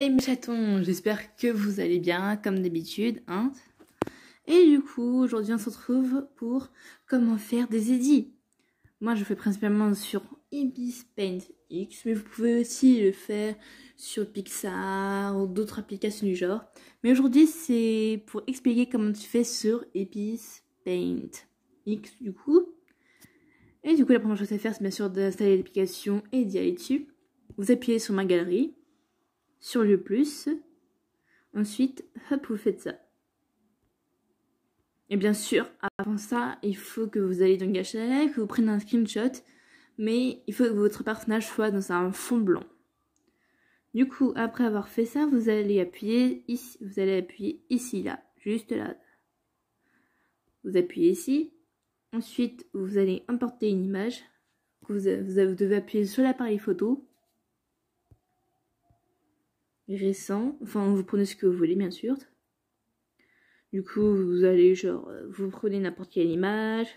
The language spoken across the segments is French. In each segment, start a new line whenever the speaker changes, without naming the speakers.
Et mes chatons, j'espère que vous allez bien, comme d'habitude, hein. Et du coup, aujourd'hui on se retrouve pour comment faire des edits. Moi je fais principalement sur Ibis Paint X, mais vous pouvez aussi le faire sur Pixar ou d'autres applications du genre. Mais aujourd'hui c'est pour expliquer comment tu fais sur Ibis Paint X du coup. Et du coup la première chose à faire c'est bien sûr d'installer l'application et d'y aller dessus. Vous appuyez sur ma galerie, sur le plus. Ensuite, hop, vous faites ça. Et bien sûr, avant ça, il faut que vous allez dans Gâchette, que vous preniez un screenshot, mais il faut que votre personnage soit dans un fond blanc. Du coup, après avoir fait ça, vous allez appuyer ici, là, juste là. Vous appuyez ici. Ensuite, vous allez importer une image. Vous devez appuyer sur l'appareil photo. Récent. Enfin, vous prenez ce que vous voulez, bien sûr. Du coup, vous allez vous prenez n'importe quelle image.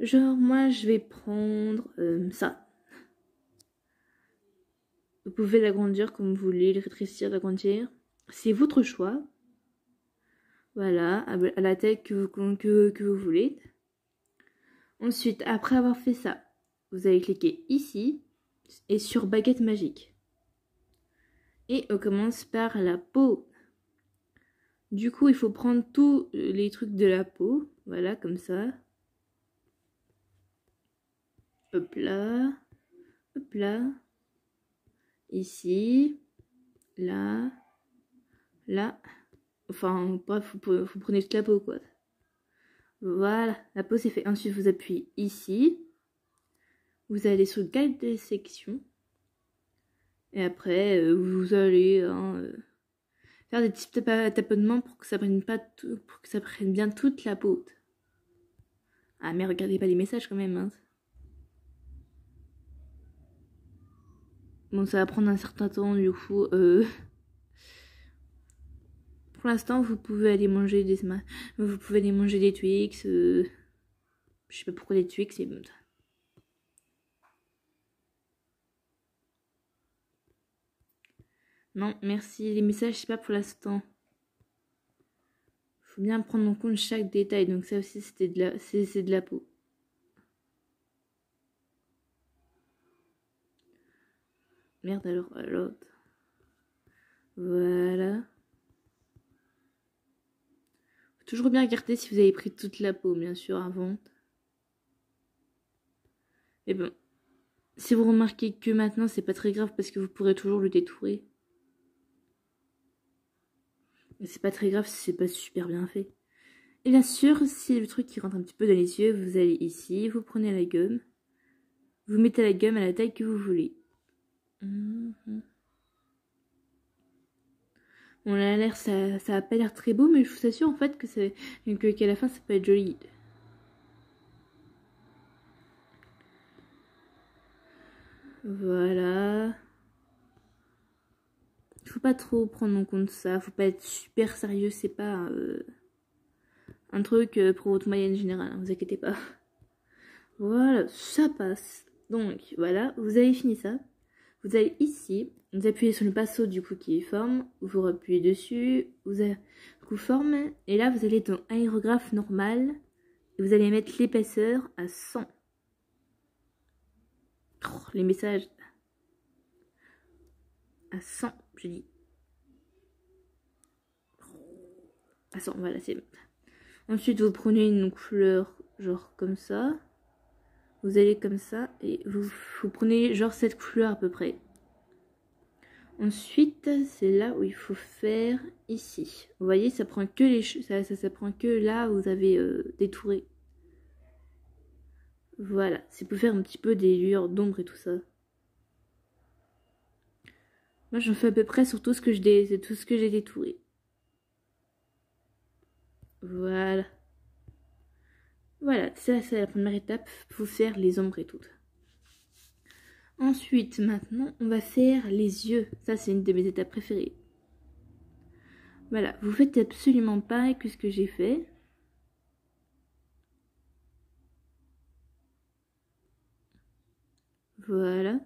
Genre, moi, je vais prendre ça. Vous pouvez l'agrandir comme vous voulez, le rétrécir, l'agrandir. C'est votre choix. Voilà, à la taille que vous voulez. Ensuite, après avoir fait ça, vous allez cliquer ici et sur baguette magique. Et on commence par la peau. Du coup, il faut prendre tous les trucs de la peau. Voilà, comme ça. Hop là. Hop là. Ici. Là. Là. Enfin, bref, vous prenez toute la peau, quoi. Voilà, la peau c'est fait. Ensuite, vous appuyez ici. Vous allez sur le guide des sections. Et après, vous allez faire des petits taponnements pour que ça prenne pas tout, pour que ça prenne bien toute la peau. Ah, mais regardez pas les messages quand même, hein. Bon, ça va prendre un certain temps, du coup. Pour l'instant, vous pouvez aller manger des Twix. Je sais pas pourquoi des Twix, mais bon. Non, merci. Les messages, c'est pas pour l'instant. Faut bien prendre en compte chaque détail. Donc ça aussi, c'est de la peau. Merde alors, l'autre. Voilà. Faut toujours bien regarder si vous avez pris toute la peau, bien sûr, avant. Mais bon. Si vous remarquez que maintenant, c'est pas très grave parce que vous pourrez toujours le détourer. C'est pas très grave si c'est pas super bien fait. Et bien sûr, si le truc qui rentre un petit peu dans les yeux, vous allez ici, vous prenez la gomme. Vous mettez la gomme à la taille que vous voulez. Bon, là, l'air, ça a pas l'air très beau, mais je vous assure en fait qu'à la fin, ça peut être joli. Voilà. Faut pas trop prendre en compte ça, faut pas être super sérieux, c'est pas un truc pour votre moyenne générale, hein, vous inquiétez pas. Voilà, ça passe. Donc voilà, vous avez fini ça. Vous allez ici, vous appuyez sur le pinceau du coup qui est forme, vous appuyez dessus, vous avez coup forme, et là vous allez dans aérographe normal, et vous allez mettre l'épaisseur à 100. Oh, les messages à 100, je dis. À 100, voilà, c'est bon. Ensuite, vous prenez une couleur genre comme ça. Vous allez comme ça et vous prenez genre cette couleur à peu près. Ensuite, c'est là où il faut faire ici. Vous voyez, ça prend que ça prend que là où vous avez détouré. Voilà, c'est pour faire un petit peu des lueurs d'ombre et tout ça. Moi, j'en fais à peu près sur tout ce que j'ai détouré. Voilà. Voilà, ça c'est la première étape pour faire les ombres et tout. Ensuite, maintenant, on va faire les yeux. Ça, c'est une de mes étapes préférées. Voilà, vous faites absolument pareil que ce que j'ai fait. Voilà.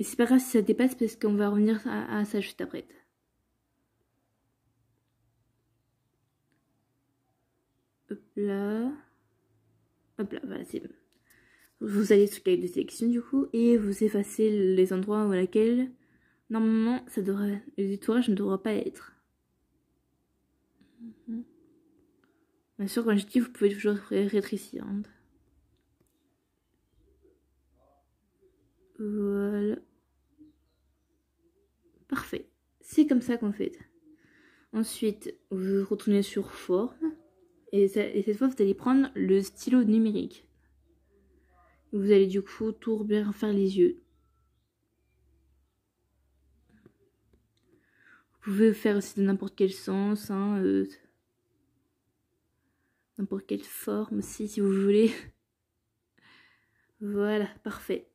Et c'est pas grave si ça dépasse parce qu'on va revenir à ça juste après. Hop là. Hop là, voilà, c'est bon. Vous allez sur cahier de sélection du coup et vous effacez les endroits où laquelle normalement ça devrait, le détourage ne devra pas être. Bien sûr, quand je dis, vous pouvez toujours rétrécir. Hein. Voilà. Parfait. C'est comme ça qu'on fait. Ensuite, vous retournez sur forme. Et cette fois, vous allez prendre le stylo numérique. Vous allez du coup tout bien faire les yeux. Vous pouvez faire aussi de n'importe quel sens. Hein, n'importe quelle forme aussi, si vous voulez. Voilà, parfait.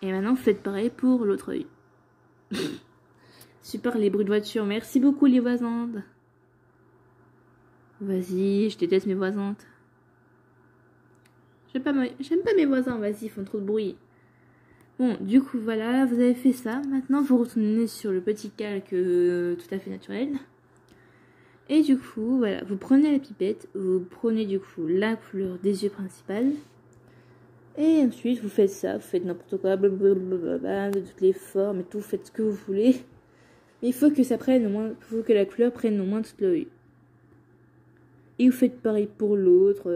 Et maintenant, vous faites pareil pour l'autre œil. Super, les bruits de voiture. Merci beaucoup, les voisins. Vas-y, je déteste mes voisins. J'aime pas mes voisins, vas-y, ils font trop de bruit. Bon, du coup, voilà, vous avez fait ça. Maintenant, vous retournez sur le petit calque tout à fait naturel. Et du coup, voilà, vous prenez la pipette, vous prenez du coup la couleur des yeux principales. Et ensuite, vous faites ça, vous faites n'importe quoi, blablabla, de toutes les formes et tout, faites ce que vous voulez. Mais il faut que ça prenne au moins, il faut que la couleur prenne au moins toute l'œil. Et vous faites pareil pour l'autre,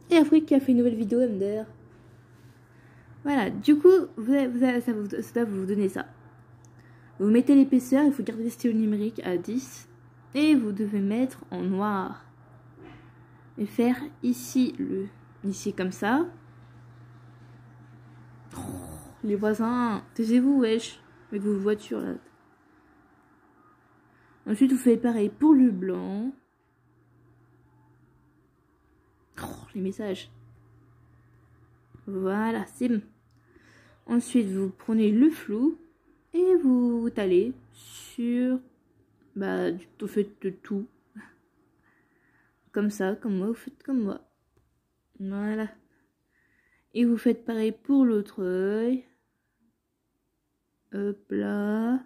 Et après, qui a fait une nouvelle vidéo, MDR. Voilà, du coup, ça doit vous donner ça. Vous mettez l'épaisseur, il faut garder le stylo numérique à 10. Et vous devez mettre en noir. Et faire ici, ici comme ça. Oh, les voisins, taisez-vous, wesh, avec vos voitures là. Ensuite, vous faites pareil pour le blanc. Oh, les messages. Voilà, c'est bon. Ensuite, vous prenez le flou et vous talez sur... Bah, vous faites de tout. Comme ça, comme moi, vous faites comme moi. Voilà. Et vous faites pareil pour l'autre œil. Hop là.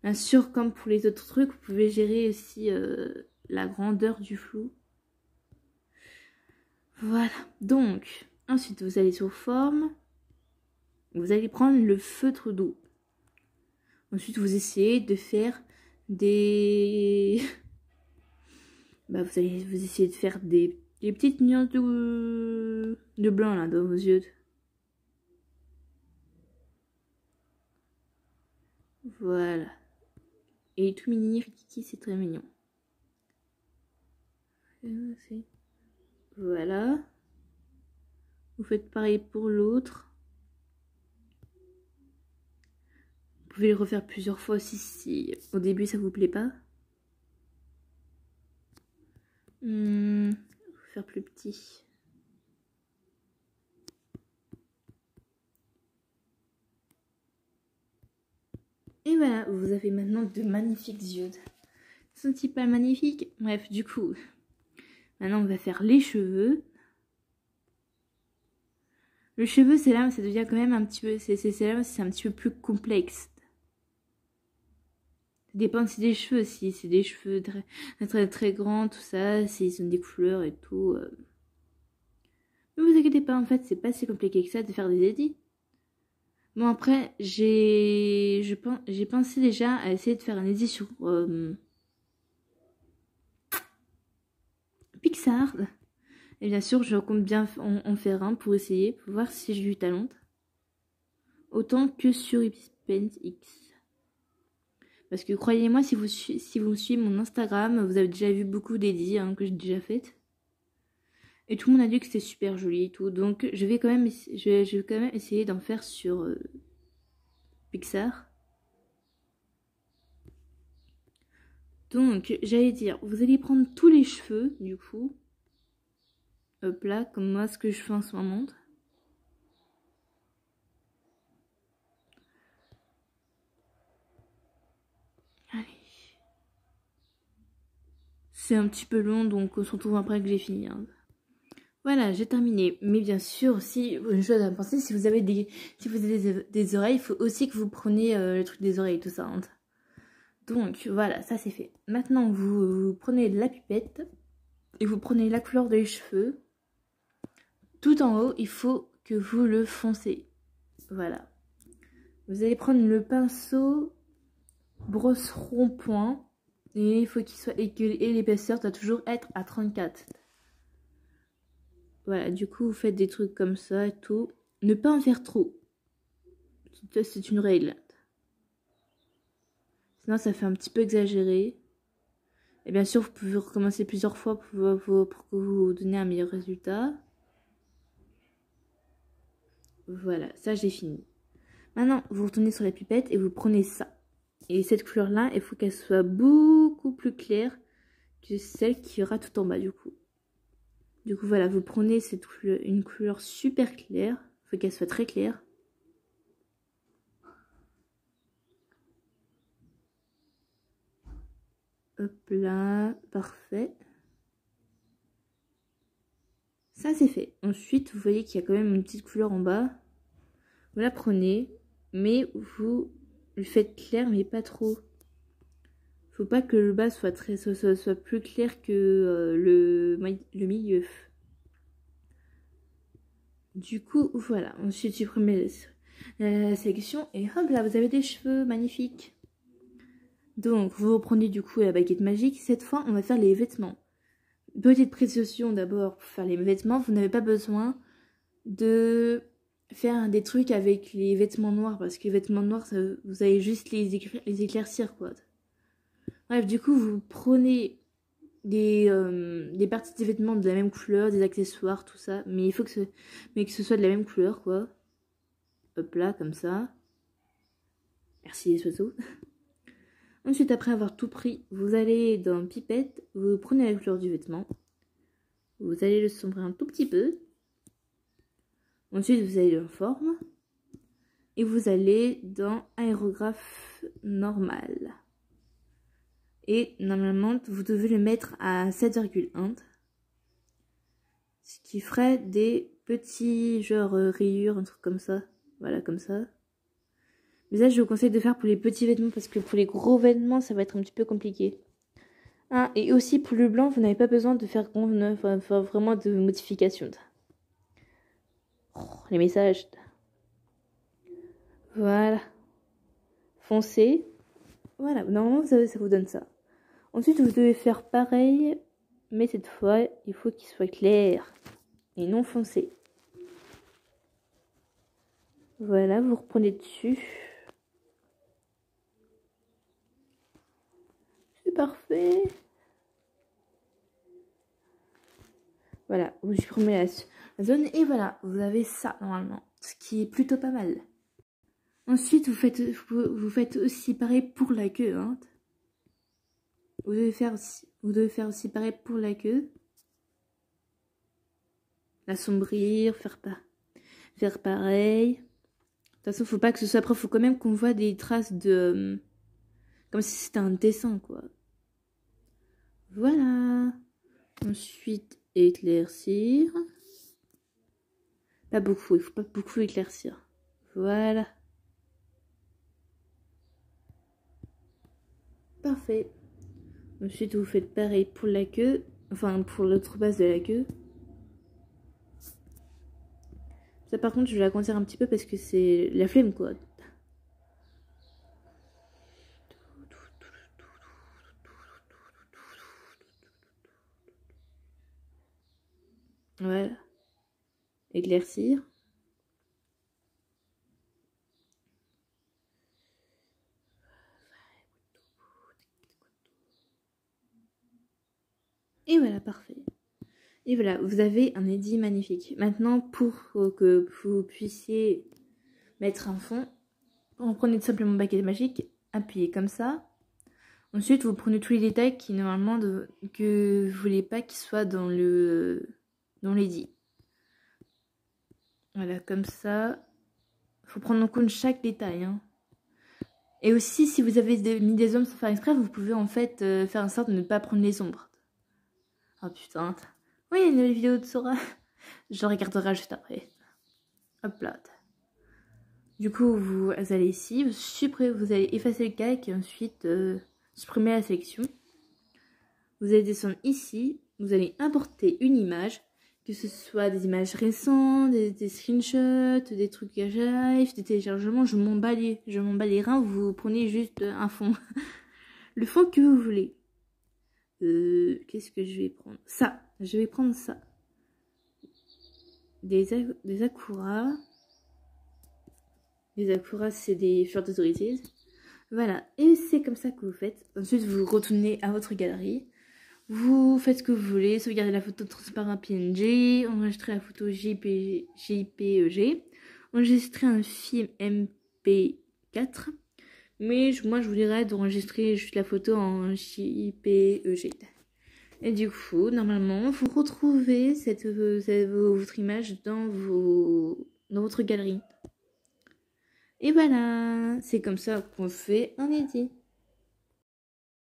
Bien sûr, comme pour les autres trucs, vous pouvez gérer aussi la grandeur du flou. Voilà. Donc, ensuite, vous allez sur forme. Vous allez prendre le feutre doux. Ensuite, vous essayez de faire des... Bah, vous essayez de faire des petites nuances de blanc là dans vos yeux. Voilà. Et tout mini, Rikiki, c'est très mignon. Voilà. Vous faites pareil pour l'autre. Vous pouvez le refaire plusieurs fois aussi si au début ça vous plaît pas. Faire plus petit. Et voilà, vous avez maintenant de magnifiques yeux. Sont-ils pas magnifiques? Bref, du coup, maintenant on va faire les cheveux. Le cheveu, c'est là où ça devient quand même un petit peu... C'est là où c'est un petit peu plus complexe. Ça dépend si c'est des cheveux, si c'est des cheveux très grands, tout ça, s'ils ont des couleurs et tout. Ne vous inquiétez pas, en fait, c'est pas si compliqué que ça de faire des edits. Bon, après, j'ai pensé déjà à essayer de faire un edit sur Pixar. Et bien sûr, je compte bien en faire un pour essayer, pour voir si j'ai du talent. Autant que sur Paint X. Parce que croyez-moi, si vous suivez mon Instagram, vous avez déjà vu beaucoup d'edits que j'ai déjà faites. Et tout le monde a dit que c'était super joli et tout. Donc je vais quand même, essayer d'en faire sur Pixar. Donc j'allais dire, vous allez prendre tous les cheveux du coup. Hop là, comme moi ce que je fais en ce moment. Allez. C'est un petit peu long, donc on se retrouve après que j'ai fini. Hein. Voilà, j'ai terminé. Mais bien sûr, aussi, une chose à penser, si vous avez des oreilles, il faut aussi que vous preniez le truc des oreilles, tout ça. Hein. Donc, voilà, ça c'est fait. Maintenant, vous prenez la pipette et vous prenez la couleur des cheveux. Tout en haut, il faut que vous le foncez. Voilà. Vous allez prendre le pinceau brosse rond-point et il faut qu'il soit et l'épaisseur doit toujours être à 34. Voilà, du coup, vous faites des trucs comme ça et tout. Ne pas en faire trop. C'est une règle. Sinon, ça fait un petit peu exagéré. Et bien sûr, vous pouvez recommencer plusieurs fois pour que vous donniez un meilleur résultat. Voilà, ça j'ai fini. Maintenant, vous retournez sur la pipette et vous prenez ça. Et cette couleur-là, il faut qu'elle soit beaucoup plus claire que celle qui aura tout en bas du coup. Du coup, voilà, vous prenez une couleur super claire. Il faut qu'elle soit très claire. Hop là, parfait. Ça, c'est fait. Ensuite, vous voyez qu'il y a quand même une petite couleur en bas. Vous la prenez, mais vous le faites clair, mais pas trop. Faut pas que le bas soit plus clair que le milieu. Du coup, voilà. Ensuite, supprimez la sélection et hop là, vous avez des cheveux magnifiques. Donc, vous reprenez du coup la baguette magique. Cette fois, on va faire les vêtements. Petite précision d'abord, pour faire les vêtements, vous n'avez pas besoin de faire des trucs avec les vêtements noirs. Parce que les vêtements noirs, vous allez juste les éclaircir, quoi. Bref, du coup, vous prenez des parties des vêtements de la même couleur, des accessoires, tout ça. Mais il faut que ce soit de la même couleur, quoi. Hop là, comme ça. Merci les oiseaux. Ensuite, après avoir tout pris, vous allez dans pipette, vous prenez la couleur du vêtement. Vous allez le sombrer un tout petit peu. Ensuite, vous allez en forme. Et vous allez dans aérographe normal. Et normalement, vous devez le mettre à 7,1. Ce qui ferait des petits, genre rayures, un truc comme ça. Voilà, comme ça. Mais ça, je vous conseille de faire pour les petits vêtements parce que pour les gros vêtements, ça va être un petit peu compliqué. Ah, et aussi pour le blanc, vous n'avez pas besoin de faire vraiment de modifications. Oh, les messages. Voilà. Foncez. Voilà, normalement, ça vous donne ça. Ensuite, vous devez faire pareil, mais cette fois, il faut qu'il soit clair et non foncé. Voilà, vous reprenez dessus. C'est parfait. Voilà, vous supprimez la zone et voilà, vous avez ça normalement, ce qui est plutôt pas mal. Ensuite, vous faites aussi pareil pour la queue. Hein. Vous devez faire aussi pareil pour la queue. L'assombrir, faire pareil. De toute façon, faut pas que ce soit après, faut quand même qu'on voit des traces de... comme si c'était un dessin, quoi. Voilà. Ensuite, éclaircir. Pas beaucoup, il faut pas beaucoup éclaircir. Voilà. Parfait. Ensuite, vous faites pareil pour la queue. Enfin, pour l'autre base de la queue. Ça, par contre, je vais l'agrandir un petit peu parce que c'est la flemme, quoi. Voilà. Éclaircir. Et voilà, parfait. Et voilà, vous avez un édit magnifique. Maintenant, pour que vous puissiez mettre un fond, vous prenez tout simplement baguette magique, appuyez comme ça. Ensuite, vous prenez tous les détails qui, normalement, que vous voulez pas qu'ils soient dans l'édit. Voilà, comme ça. Il faut prendre en compte chaque détail. Hein. Et aussi, si vous avez mis des ombres sans faire exprès, vous pouvez en fait faire en sorte de ne pas prendre les ombres. Oh putain. Oui, il y a une nouvelle vidéo de Sora. Je le regarderai juste après. Upload. Du coup, vous allez ici, vous allez effacer le calque et ensuite supprimer la sélection. Vous allez descendre ici, vous allez importer une image, que ce soit des images récentes, des screenshots, des trucs live, des téléchargements, je m'en bats les reins, vous prenez juste un fond. Le fond que vous voulez. Qu'est-ce que je vais prendre? Ça, je vais prendre ça. Des Akuras. Les Akuras, c'est des Short Authorities. Voilà, et c'est comme ça que vous faites. Ensuite, vous retournez à votre galerie. Vous faites ce que vous voulez, sauvegarder la photo transparent PNG, enregistrer la photo JPEG, enregistrer un film MP4. Mais moi, je vous dirais d'enregistrer juste la photo en JPEG. Et du coup, normalement, vous retrouvez votre image dans votre galerie. Et voilà, c'est comme ça qu'on fait un edit.